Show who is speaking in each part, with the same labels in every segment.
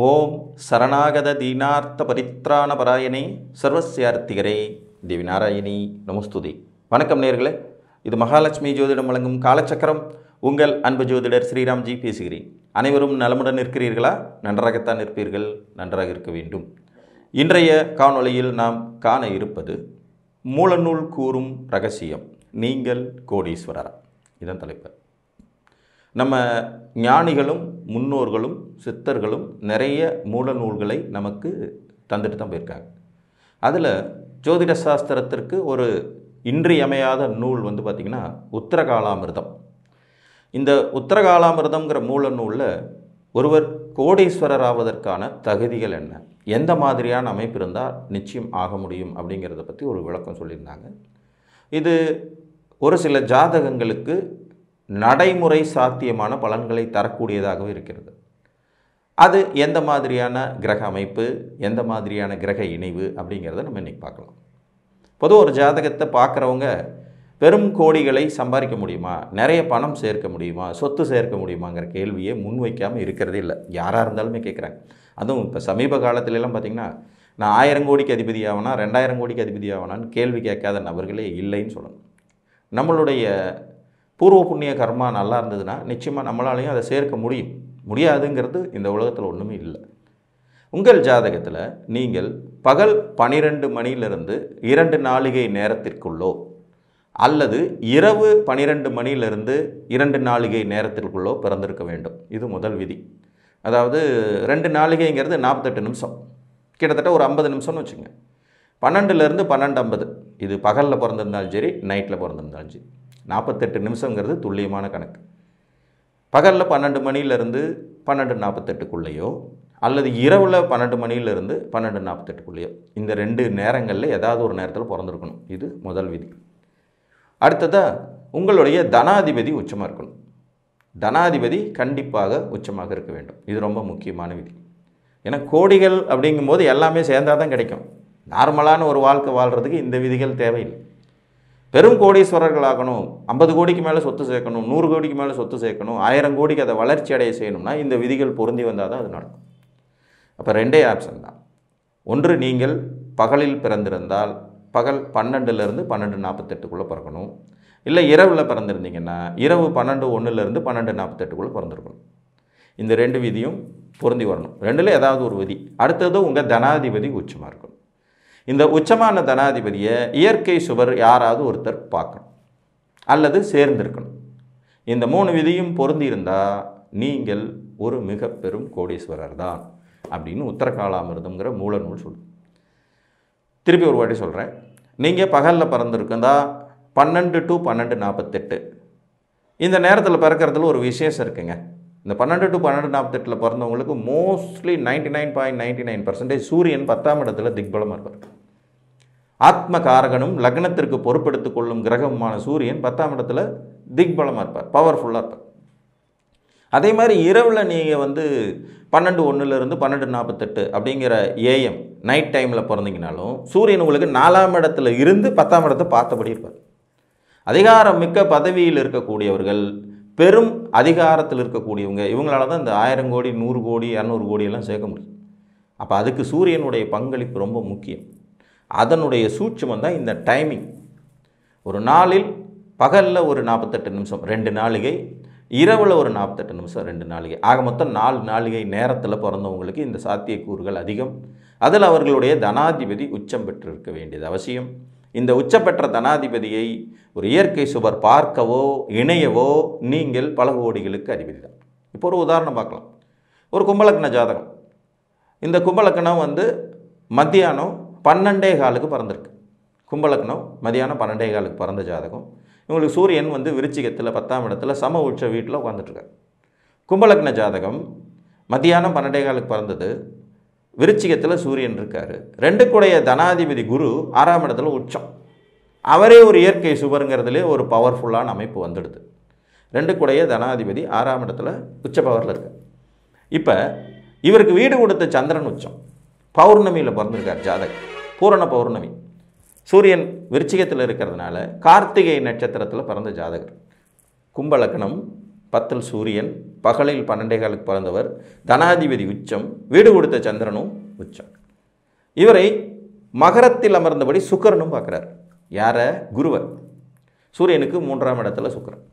Speaker 1: ஓம் சரணாகத தீனார்த்த பரித்ராண பராயணே சர்வஸ்யார்த்திகரே தேவி நாராயணி நமஸ்துதி. வணக்கம் நேர்களே, இது மகாலட்சுமி ஜோதிடம் வழங்கும் காலச்சக்கரம். உங்கள் அன்பு ஜோதிடர் ஸ்ரீராம்ஜி பேசுகிறேன். அனைவரும் நலமுடன் இருக்கிறீர்களா? நன்றாகத்தான் இருப்பீர்கள், நன்றாக இருக்க வேண்டும். இன்றைய காணொளியில் நாம் காண இருப்பது மூலநூல் கூறும் ரகசியம், நீங்கள் கோடீஸ்வரரா? இதன் தலைப்பு. நம்ம ஞானிகளும் முன்னோர்களும் சித்தர்களும் நிறைய மூல நூல்களை நமக்கு தந்துட்டு தான் போயிருக்காங்க. அதில் ஜோதிட சாஸ்திரத்திற்கு ஒரு இன்றியமையாத நூல் பார்த்திங்கன்னா உத்தரகாலாமிர்தம். இந்த உத்தரகாலாமிர்தம்ங்கிற மூல நூலில் ஒருவர் கோடீஸ்வரர் ஆவதற்கான தகுதிகள் என்ன, எந்த மாதிரியான அமைப்பு இருந்தால் நிச்சயம் ஆக முடியும் அப்படிங்கிறத பற்றி ஒரு விளக்கம் சொல்லியிருந்தாங்க. இது ஒரு சில ஜாதகங்களுக்கு நடைமுறை சாத்தியமான பலன்களை தரக்கூடியதாகவே இருக்கிறது. அது எந்த மாதிரியான கிரக அமைப்பு, எந்த மாதிரியான கிரக இணைவு அப்படிங்கிறத நம்ம இன்றைக்கி பார்க்கலாம். பொதுவாக ஒரு ஜாதகத்தை பார்க்குறவங்க பெரும் கோடிகளை சம்பாதிக்க முடியுமா, நிறைய பணம் சேர்க்க முடியுமா, சொத்து சேர்க்க முடியுமாங்கிற கேள்வியை முன்வைக்காமல் இருக்கிறதே இல்லை. யாராக இருந்தாலுமே கேட்குறாங்க. அதுவும் இப்போ சமீப காலத்துலலாம் பார்த்திங்கன்னா, நான் 1000 கோடிக்கு அதிபதி ஆகனா 2000 கோடிக்கு அதிபதி ஆகனான்னு கேள்வி கேட்காத நபர்களே இல்லைன்னு சொல்லணும். நம்மளுடைய பூர்வ புண்ணிய கர்மா நல்லா இருந்ததுன்னா நிச்சயமாக நம்மளாலையும் அதை சேர்க்க முடியாதுங்கிறது இந்த உலகத்தில் ஒன்றுமே இல்லை. உங்கள் ஜாதகத்தில் நீங்கள் பகல் 12 மணியிலிருந்து 2 நாழிகை நேரத்திற்குள்ளோ அல்லது இரவு 12 மணியிலிருந்து 2 நாழிகை நேரத்திற்குள்ளோ பிறந்திருக்க வேண்டும். இது முதல் விதி. அதாவது 2 நாழிகைங்கிறது 48 நிமிஷம், கிட்டத்தட்ட ஒரு 50 நிமிஷம்னு வச்சுங்க. 12லேருந்து 12:50, இது பகலில் பிறந்திருந்தாலும் சரி, நைட்டில் பிறந்திருந்தாலும் சரி, 48 நிமிஷங்கிறது துல்லியமான கணக்கு. பகலில் 12 மணியிலிருந்து 12:48க்குள்ளேயோ அல்லது இரவில் 12 மணியிலிருந்து 12:48க்குள்ளேயோ, இந்த 2 நேரங்களில் ஏதாவது ஒரு நேரத்தில் பிறந்திருக்கணும். இது முதல் விதி. அடுத்ததாக உங்களுடைய தனாதிபதி உச்சமாக இருக்கணும். தனாதிபதி கண்டிப்பாக உச்சமாக இருக்க வேண்டும். இது ரொம்ப முக்கியமான விதி. ஏன்னா கோடிகள் அப்படிங்கும்போது எல்லாமே சேர்ந்தால் தான் கிடைக்கும். நார்மலான ஒரு வாழ்க்கை வாழ்கிறதுக்கு இந்த விதிகள் தேவையில்லை. பெரும் கோடீஸ்வரர்கள் ஆகணும், 50 கோடிக்கு மேலே சொத்து சேர்க்கணும், 100 கோடிக்கு மேலே சொத்து சேர்க்கணும், 1000 கோடிக்கு அதை வளர்ச்சி அடைய செய்யணும்னா இந்த விதிகள் பொருந்தி வந்தால் தான் அது நடக்கும். அப்போ 2 ஆப்ஷன் தான். ஒன்று, நீங்கள் பகலில் பிறந்திருந்தால் பகல் 12லேருந்து 12:48க்குள்ளே பிறக்கணும். இல்லை இரவில் பிறந்திருந்தீங்கன்னா இரவு 12:01லேருந்து 12:48க்குள்ளே பிறந்திருக்கணும். இந்த 2 விதியும் பொருந்தி வரணும். 2ல் ஏதாவது ஒரு விதி. அடுத்தது உங்கள் தனாதிபதி உச்சமாக இருக்கணும். இந்த உச்சமான தனாதிபதியை இயற்கை சுவர் யாராவது ஒருத்தர் பார்க்கணும் அல்லது சேர்ந்திருக்கணும். இந்த 3 விதியும் பொருந்தி இருந்தால் நீங்கள் ஒரு மிக பெரும் கோடீஸ்வரர் தான் அப்படின்னு உத்தரகாலாமிர்தம்ங்கிற மூல நூல் சொல்லுது. திருப்பி ஒரு வாட்டி சொல்கிறேன். நீங்கள் பகலில் பிறந்திருக்குந்தா 12 to 12:48 இந்த நேரத்தில் பிறக்கிறதுல ஒரு விசேஷம் இருக்குங்க. இந்த 12 to 12:48 பிறந்தவங்களுக்கு மோஸ்ட்லி 99.99% சூரியன் 10ஆம் இடத்துல திக்பலமாக இருப்பார். ஆத்ம காரகனும் லக்னத்திற்கு பொறுப்பெடுத்துக் கொள்ளும் கிரகமான சூரியன் 10ஆம் இடத்துல திக்பலமாக இருப்பார், பவர்ஃபுல்லாக இருப்பார். அதே மாதிரி இரவில் நீங்கள் 12:01லேருந்து 12:48 அப்படிங்கிற ஏஎம் நைட் டைமில் பிறந்தீங்கனாலும் சூரியன் உங்களுக்கு 4ஆம் இடத்துல இருந்து 10ஆம் இடத்தை பார்த்தபடி இருப்பார். அதிகாரம் மிக்க பதவியில் இருக்கக்கூடியவர்கள், பெரும் அதிகாரத்தில் இருக்கக்கூடியவங்க, இவங்களால தான் இந்த 1000 கோடி 100 கோடி 200 கோடியெல்லாம் சேர்க்க முடியும். அப்போ அதுக்கு சூரியனுடைய பங்களிப்பு ரொம்ப முக்கியம். அதனுடைய சூட்சமம் தான் இந்த டைமிங். ஒரு நாளில் பகலில் ஒரு 48 நிமிஷம் 2 நாழிகை, இரவில் ஒரு 48 நிமிஷம் 2 நாழிகை, ஆக மொத்தம் 4 நாழிகை நேரத்தில் பிறந்தவங்களுக்கு இந்த சாத்தியக்கூறுகள் அதிகம். அதில் அவர்களுடைய தனாதிபதி உச்சம் பெற்றிருக்க வேண்டியது அவசியம். இந்த உச்சம் பெற்ற தனாதிபதியை ஒரு இயற்கை சுவர் பார்க்கவோ இணையவோ நீங்கள் பல கோடிகளுக்கு அதிபதி தான். இப்போ ஒரு உதாரணம் பார்க்கலாம். ஒரு கும்பலக்கண ஜாதகம். இந்த கும்பலக்கணம் மத்தியானம் 12:15க்கு பிறந்திருக்கு. கும்பலக்கணம் மத்தியானம் 12:15க்கு பிறந்த ஜாதகம். இவங்களுக்கு சூரியன் விருச்சிகத்தில் 10ஆம் இடத்துல சம உச்ச வீட்டில் உட்காந்துட்ருக்கார். கும்பலக்கண ஜாதகம் மத்தியானம் 12:15க்கு பிறந்தது, விருச்சிகத்தில் சூரியன் இருக்கார். 2க்குடைய தனாதிபதி குரு 6ஆம் இடத்துல உச்சம். அவரே ஒரு இயற்கை சுவருங்கிறதுலே ஒரு பவர்ஃபுல்லான அமைப்பு வந்துடுது. 2க்குடைய தனாதிபதி 6ஆம் இடத்துல உச்ச பவரில் இருக்கார். இப்போ இவருக்கு வீடு கொடுத்த சந்திரன் உச்சம், பௌர்ணமியில் பிறந்திருக்கார் ஜாதகம், பூரண பௌர்ணமி. சூரியன் விருச்சிகத்தில் இருக்கிறதுனால கார்த்திகை நட்சத்திரத்தில் பிறந்த ஜாதகர். கும்பலக்கணம் 10ல் சூரியன், பகலில் 12 பிறந்தவர், தனாதிபதி உச்சம், வீடு கொடுத்த சந்திரனும் உச்சம். இவரை மகரத்தில் அமர்ந்தபடி சுக்கிரனும் பார்க்குறார். யாரை? குருவை. சூரியனுக்கு 3ஆம் இடத்துல சுக்கிரன்.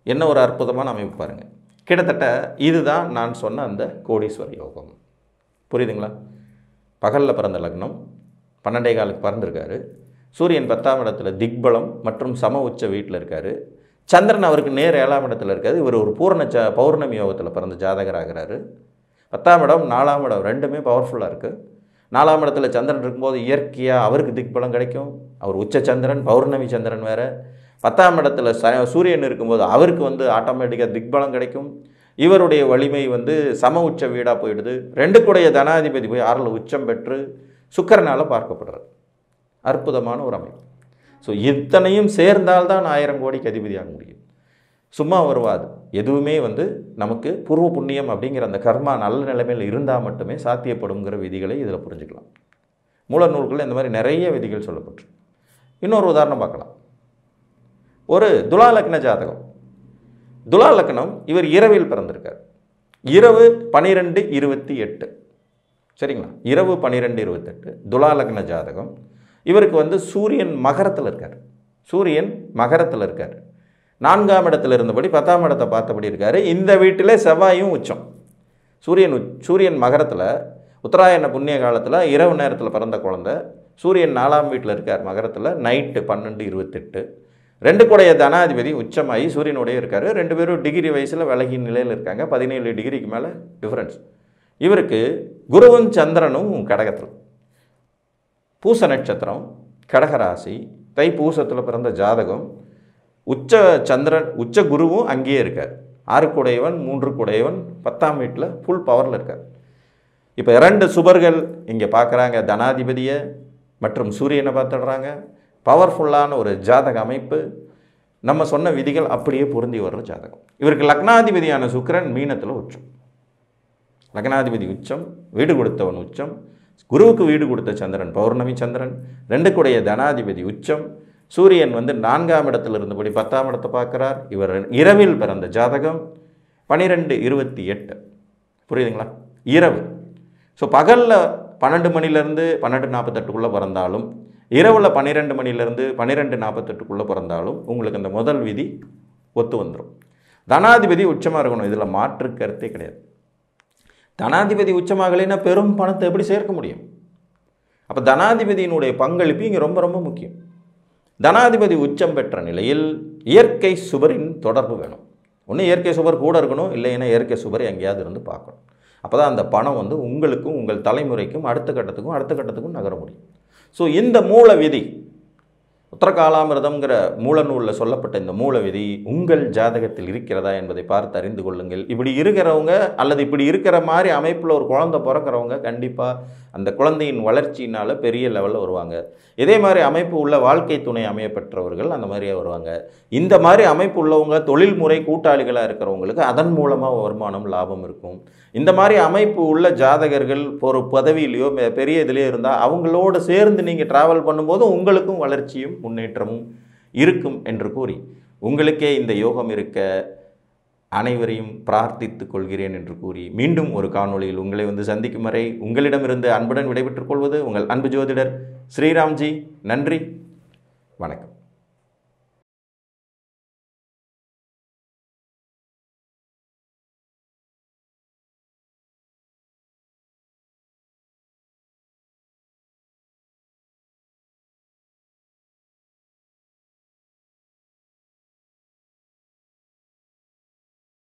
Speaker 1: என்ன ஒரு அற்புதமான அமைப்பு பாருங்கள். கிட்டத்தட்ட இதுதான் நான் சொன்ன அந்த கோடீஸ்வர யோகம். புரியுதுங்களா? பகலில் பிறந்த லக்னம், 12 பிறந்திருக்காரு. சூரியன் 10ஆம் இடத்துல திக்பலம் மற்றும் சம உச்ச வீட்டில் இருக்கார். சந்திரன் அவருக்கு நேர் 7ஆம் இடத்துல இருக்காது. இவர் ஒரு பூர்ண பௌர்ணமி யோகத்தில் பிறந்த ஜாதகராகிறாரு. 10ஆம் இடம் 4ஆம் இடம் ரெண்டுமே பவர்ஃபுல்லாக இருக்குது. 4ஆம் இடத்துல சந்திரன் இருக்கும்போது இயற்கையாக அவருக்கு திக்பலம் கிடைக்கும். அவர் உச்ச சந்திரன், பௌர்ணமி சந்திரன் வேறு. 10ஆம் இடத்துல சூரியன் இருக்கும்போது அவருக்கு ஆட்டோமேட்டிக்காக திக்பலம் கிடைக்கும். இவருடைய வலிமை சம உச்ச வீடாக போயிடுது. 2 தனாதிபதி போய் 6ல் உச்சம் பெற்று சுக்கிரனால் பார்க்கப்படுறார். அற்புதமான ஒரு அமைப்பு. ஸோ இத்தனையும் சேர்ந்தால்தான் 1000 கோடிக்கு அதிபதியாக முடியும். சும்மா வருவாது. எதுவுமே நமக்கு பூர்வ புண்ணியம் அப்படிங்கிற அந்த கர்மா நல்ல நிலைமையில் இருந்தால் மட்டுமே சாத்தியப்படுங்கிற விதிகளை இதில் புரிஞ்சுக்கலாம். மூல நூல்களில் இந்த மாதிரி நிறைய விதிகள் சொல்லப்பட்டு. இன்னொரு உதாரணம் பார்க்கலாம். ஒரு துலா லக்ன ஜாதகம். துலா லக்னம், இவர் இரவில் பிறந்திருக்கார். இரவு 12:28. சரிங்களா? இரவு 12:28 துலா லக்ன ஜாதகம். இவருக்கு சூரியன் மகரத்தில் இருக்கார். சூரியன் மகரத்தில் இருக்கார். 4ஆம் இடத்துல இருந்தபடி 10ஆம் இடத்தை பார்த்தபடி இருக்கார். இந்த வீட்டில் செவ்வாயும் உச்சம். சூரியன் மகரத்தில் உத்தராயண புண்ணிய காலத்தில் இரவு நேரத்தில் பிறந்த குழந்தை. சூரியன் 4ஆம் வீட்டில் இருக்கார் மகரத்தில். நைட்டு 12:28. 2 தனாதிபதி உச்சமாகி சூரியனுடைய இருக்கார். 2 பேரும் டிகிரி வயசில் விலகி நிலையில் இருக்காங்க. 17 டிகிரிக்கு மேலே டிஃப்ரென்ஸ். இவருக்கு குருவும் சந்திரனும் கடகத்தில். பூச நட்சத்திரம், கடகராசி, தை பூசத்தில் பிறந்த ஜாதகம். உச்ச சந்திரன், உச்ச குருவும் அங்கேயே இருக்கார். 6 3 10ஆம் வீட்டில் ஃபுல் பவரில் இருக்கார். இப்போ 2 சுபர்கள் இங்கே பார்க்குறாங்க. தனாதிபதியை மற்றும் சூரியனை பார்த்துடுறாங்க. பவர்ஃபுல்லான ஒரு ஜாதக அமைப்பு. நம்ம சொன்ன விதிகள் அப்படியே பொருந்தி வர்ற ஜாதகம். இவருக்கு லக்னாதிபதியான சுக்கிரன் மீனத்தில் உச்சம். லக்னாதிபதி உச்சம், வீடு கொடுத்தவன் உச்சம். குருவுக்கு வீடு கொடுத்த சந்திரன் பௌர்ணமி சந்திரன். 2 தனாதிபதி உச்சம். சூரியன் 4ஆம் இடத்துல இருந்தபடி 10ஆம் இடத்தை பார்க்குறார். இவர் இரவில் பிறந்த ஜாதகம். 12:28. புரியுதுங்களா? இரவு. ஸோ பகலில் 12 மணிலேருந்து 12:48 பிறந்தாலும், இரவில் 12 மணிலேருந்து 12:48 பிறந்தாலும் உங்களுக்கு அந்த முதல் விதி ஒத்து வந்துடும். தனாதிபதி உச்சமாக இருக்கணும். இதில் மாற்று கருத்தே கிடையாது. தனாதிபதி உச்சமாகலைன்னா பெரும் பணத்தை எப்படி சேர்க்க முடியும்? அப்போ தனாதிபதியினுடைய பங்களிப்பு இங்கே ரொம்ப ரொம்ப முக்கியம். தனாதிபதி உச்சம் பெற்ற நிலையில் இயற்கை சுபரின் தொடர்பு வேணும். ஒன்று இயற்கை சுபர் கூட இருக்கணும், இல்லைன்னா இயற்கை சுபரை எங்கேயாவது இருந்து பார்க்கணும். அப்போ தான் அந்த பணம் உங்களுக்கும் உங்கள் தலைமுறைக்கும் அடுத்த கட்டத்துக்கும் நகர முடியும். ஸோ இந்த மூல விதி, உத்தரகாலாமிரதம்ங்கிற மூல நூலில் சொல்லப்பட்ட இந்த மூல விதி உங்கள் ஜாதகத்தில் இருக்கிறதா என்பதை பார்த்து அறிந்து கொள்ளுங்கள். இப்படி இருக்கிறவங்க அல்லது இப்படி இருக்கிற மாதிரி அமைப்பில் ஒரு குழந்தை பிறக்கிறவங்க கண்டிப்பாக அந்த குழந்தையின் வளர்ச்சியினால் பெரிய லெவலில் வருவாங்க. இதே மாதிரி அமைப்பு உள்ள வாழ்க்கை துணை அமைய பெற்றவர்கள் அந்த மாதிரியே வருவாங்க. இந்த மாதிரி அமைப்பு உள்ளவங்க தொழில்முறை கூட்டாளிகளாக இருக்கிறவங்களுக்கு அதன் மூலமாக வருமானம் லாபம் இருக்கும். இந்த மாதிரி அமைப்பு உள்ள ஜாதகர்கள் ஒரு பதவியிலையோ பெரிய இதுலேயோ இருந்தால் அவங்களோடு சேர்ந்து நீங்கள் ட்ராவல் பண்ணும்போது உங்களுக்கும் வளர்ச்சியும் முன்னேற்றமும் இருக்கும் என்று கூறி உங்களுக்கே இந்த யோகம் இருக்க அனைவரையும் பிரார்த்தித்துக் கொள்கிறேன் என்று கூறி மீண்டும் ஒரு காணொளியில் உங்களை சந்திக்கும் வரை உங்களிடமிருந்து அன்புடன் விடைபெற்றுக் கொள்வது உங்கள் அன்பு ஜோதிடர் ஸ்ரீராம்ஜி. நன்றி, வணக்கம்.